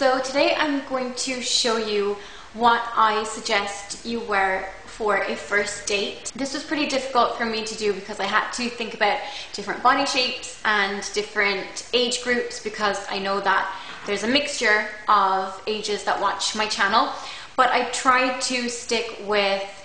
So today I'm going to show you what I suggest you wear for a first date. This was pretty difficult for me to do because I had to think about different body shapes and different age groups, because I know that there's a mixture of ages that watch my channel, but I tried to stick with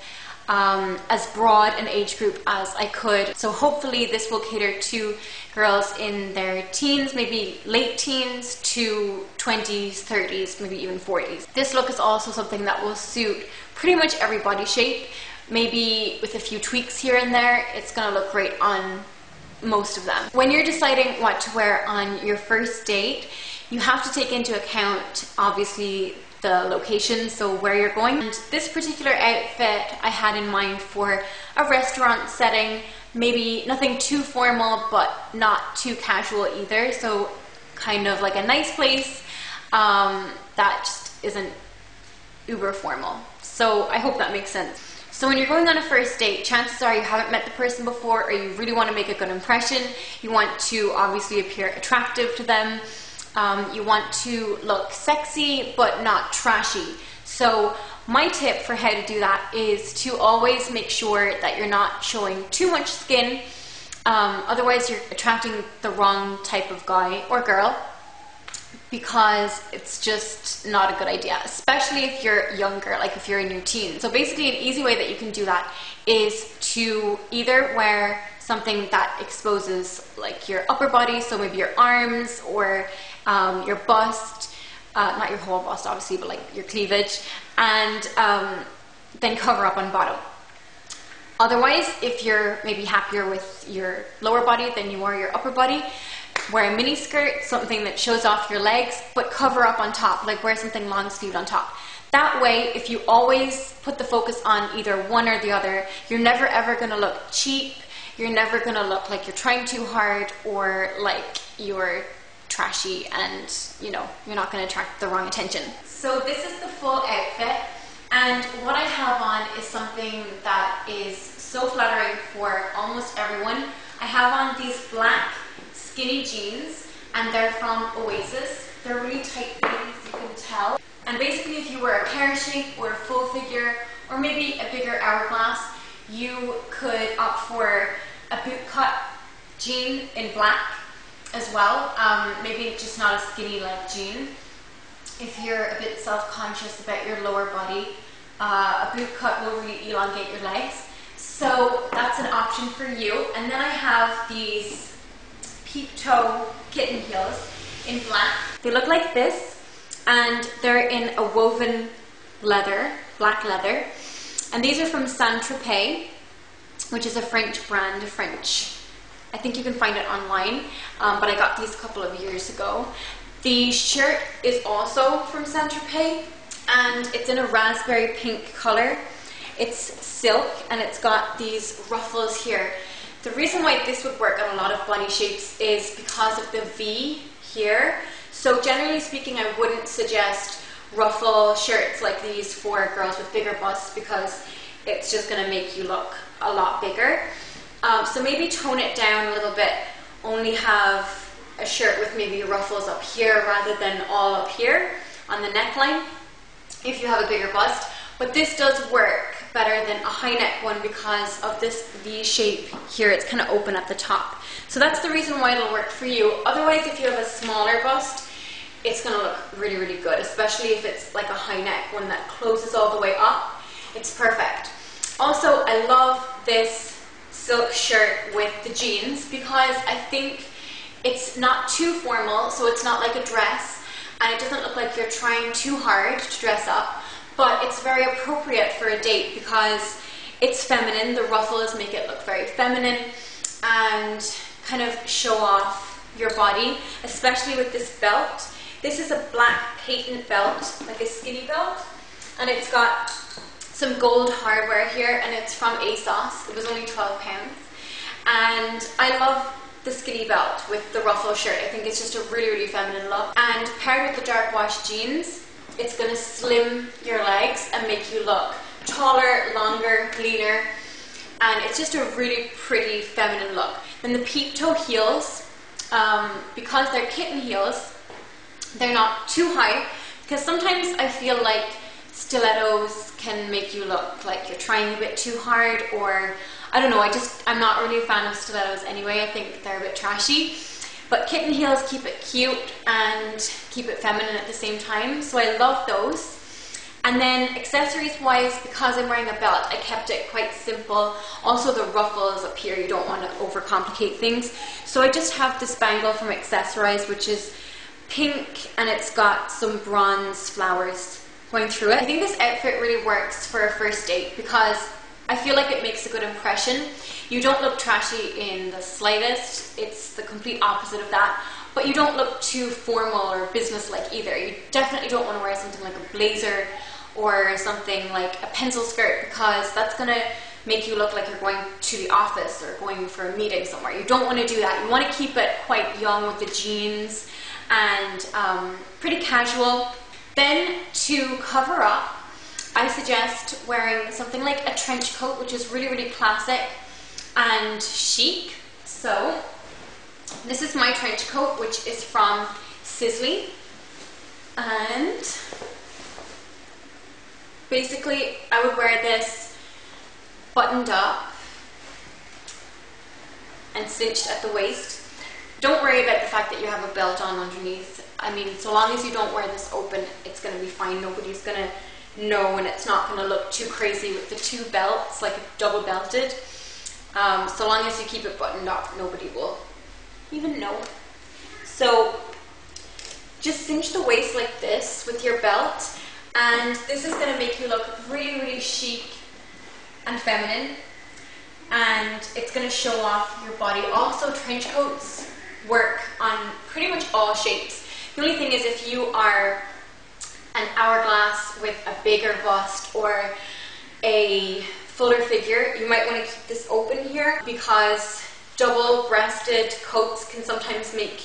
as broad an age group as I could. So hopefully this will cater to girls in their teens, maybe late teens to 20s, 30s, maybe even 40s. This look is also something that will suit pretty much every body shape. Maybe with a few tweaks here and there, it's gonna look great on most of them. When you're deciding what to wear on your first date, you have to take into account, obviously, the location, so where you're going. And this particular outfit I had in mind for a restaurant setting, maybe nothing too formal but not too casual either, so kind of like a nice place that just isn't uber formal. So I hope that makes sense. So when you're going on a first date, chances are you haven't met the person before, or you really want to make a good impression. You want to obviously appear attractive to them. You want to look sexy but not trashy. So my tip for how to do that is to always make sure that you're not showing too much skin. Otherwise you're attracting the wrong type of guy or girl, because it's just not a good idea, especially if you're younger, like if you're in your teens. So basically an easy way that you can do that is to either wear something that exposes like your upper body, so maybe your arms or your bust, not your whole bust obviously, but like your cleavage, and then cover up on bottom. Otherwise, if you're maybe happier with your lower body than you are your upper body, wear a mini skirt, something that shows off your legs, but cover up on top, like wear something long sleeved on top. That way, if you always put the focus on either one or the other, you're never ever gonna look cheap, you're never gonna look like you're trying too hard or like you're trashy, and you know, you're not gonna attract the wrong attention. So this is the full outfit, and what I have on is something that is so flattering for almost everyone. I have on these black skinny jeans, and they're from Oasis. They're really tight jeans, you can tell. And basically if you wear a pear shape or a full figure, or maybe a bigger hourglass, you could opt for a bootcut jean in black as well. Maybe just not a skinny leg jean. If you're a bit self-conscious about your lower body, a bootcut will really elongate your legs. So that's an option for you. And then I have these peep toe kitten heels in black. They look like this, and they're in a woven leather, black leather. And these are from Saint-Tropez, which is a French brand, I think you can find it online, but I got these a couple of years ago. The shirt is also from Saint-Tropez, and it's in a raspberry pink color. It's silk, and it's got these ruffles here. The reason why this would work on a lot of body shapes is because of the V here. So generally speaking, I wouldn't suggest ruffle shirts like these for girls with bigger busts, because it's just going to make you look a lot bigger. So maybe tone it down a little bit, only have a shirt with maybe ruffles up here rather than all up here on the neckline if you have a bigger bust. But this does work better than a high neck one because of this V shape here. It's kind of open at the top. So that's the reason why it'll work for you. Otherwise, if you have a smaller bust, it's going to look really, really good, especially if it's like a high neck one that closes all the way up. It's perfect. Also, I love this silk shirt with the jeans because I think it's not too formal, so it's not like a dress, and it doesn't look like you're trying too hard to dress up, but it's very appropriate for a date because it's feminine. The ruffles make it look very feminine and kind of show off your body, especially with this belt. This is a black patent belt, like a skinny belt, and it's got some gold hardware here, and it's from ASOS. It was only £12. And I love the skinny belt with the ruffle shirt. I think it's just a really, really feminine look. And paired with the dark wash jeans, it's going to slim your legs and make you look taller, longer, leaner. And it's just a really pretty feminine look. Then the peep toe heels, because they're kitten heels, they're not too high, because sometimes I feel like stilettos can make you look like you're trying a bit too hard, or I don't know, I'm not really a fan of stilettos anyway. I think they're a bit trashy. But kitten heels keep it cute and keep it feminine at the same time, so I love those. And then accessories wise, because I'm wearing a belt, I kept it quite simple. Also the ruffles up here, you don't want to overcomplicate things. So I just have this bangle from Accessorize, which is pink, and it's got some bronze flowers going through it. I think this outfit really works for a first date because I feel like it makes a good impression. You don't look trashy in the slightest. It's the complete opposite of that. But you don't look too formal or business-like either. You definitely don't want to wear something like a blazer or something like a pencil skirt, because that's going to make you look like you're going to the office or going for a meeting somewhere. You don't want to do that. You want to keep it quite young with the jeans and pretty casual. Then to cover up, I suggest wearing something like a trench coat, which is really, really classic and chic. So this is my trench coat, which is from Sisley, and basically I would wear this buttoned up and cinched at the waist. Don't worry about the fact that you have a belt on underneath. I mean, so long as you don't wear this open, it's going to be fine. Nobody's going to know, and it's not going to look too crazy with the two belts, like double belted. So long as you keep it buttoned up, nobody will even know. So just cinch the waist like this with your belt, and this is going to make you look really, really chic and feminine, and it's going to show off your body. Also, trench coats work on pretty much all shapes. The only thing is, if you are an hourglass with a bigger bust or a fuller figure, you might want to keep this open here, because double-breasted coats can sometimes make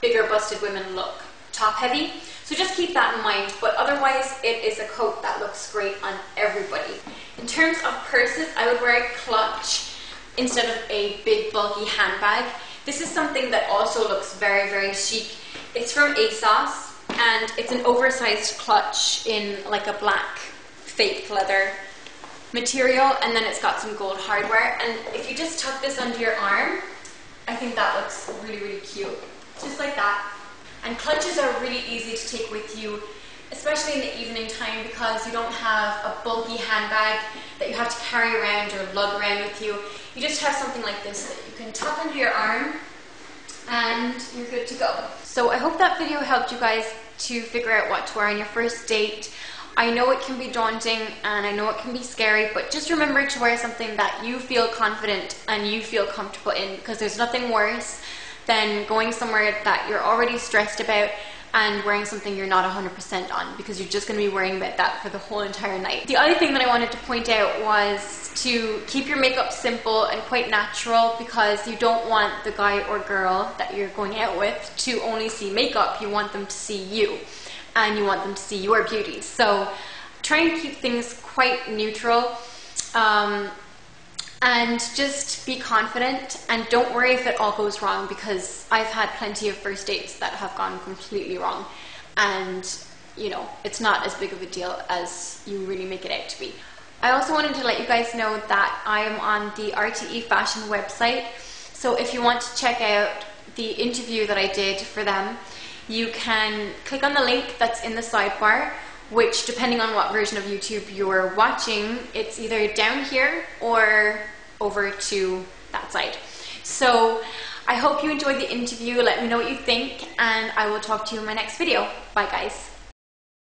bigger busted women look top heavy. So just keep that in mind, but otherwise it is a coat that looks great on everybody. In terms of purses, I would wear a clutch instead of a big bulky handbag. This is something that also looks very, very chic. It's from ASOS, and it's an oversized clutch in like a black fake leather material, and then it's got some gold hardware. And if you just tuck this under your arm, I think that looks really, really cute. Just like that. And clutches are really easy to take with you, especially in the evening time, because you don't have a bulky handbag that you have to carry around or lug around with you. You just have something like this that you can tuck under your arm, and you're good to go. So I hope that video helped you guys to figure out what to wear on your first date. I know it can be daunting and I know it can be scary, but just remember to wear something that you feel confident and you feel comfortable in, because there's nothing worse than going somewhere that you're already stressed about and wearing something you're not 100% on, because you're just going to be worrying about that for the whole entire night. The other thing that I wanted to point out was to keep your makeup simple and quite natural, because you don't want the guy or girl that you're going out with to only see makeup. You want them to see you, and you want them to see your beauty. So try and keep things quite neutral, and just be confident, and don't worry if it all goes wrong, because I've had plenty of first dates that have gone completely wrong, and you know, it's not as big of a deal as you really make it out to be. I also wanted to let you guys know that I am on the RTE Fashion website, so if you want to check out the interview that I did for them, you can click on the link that's in the sidebar, which, depending on what version of YouTube you're watching, it's either down here or over to that side. So I hope you enjoyed the interview. Let me know what you think, and I will talk to you in my next video. Bye guys.